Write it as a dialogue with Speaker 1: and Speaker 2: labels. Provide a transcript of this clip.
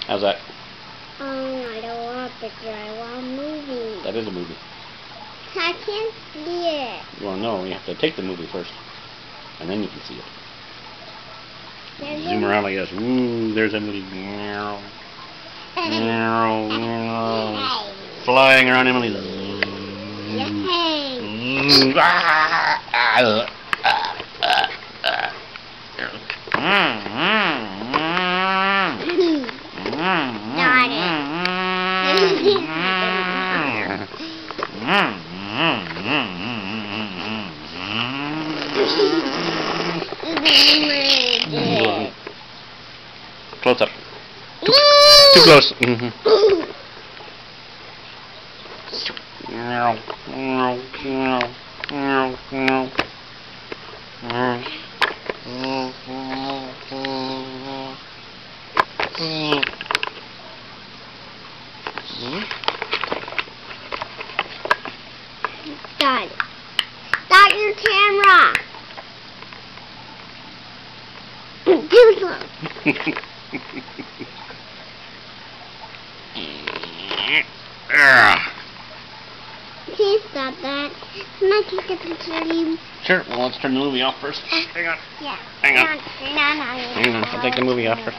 Speaker 1: How's that?
Speaker 2: I don't want a picture. I want a movie.
Speaker 1: That is a movie.
Speaker 2: I can't see it.
Speaker 1: Well, no, you have to take the movie first, and then you can see it. Zoom around like this. Ooh, there's a movie. Flying around Emily. Close up. Too close.
Speaker 2: Start. Start your camera. Do something. Please stop that. Can I take a picture of you?
Speaker 1: Sure. Well, let's turn the movie off first. Hang on.
Speaker 2: Yeah.
Speaker 1: Hang on.
Speaker 2: No.
Speaker 1: Hang on. I'll take the movie off first.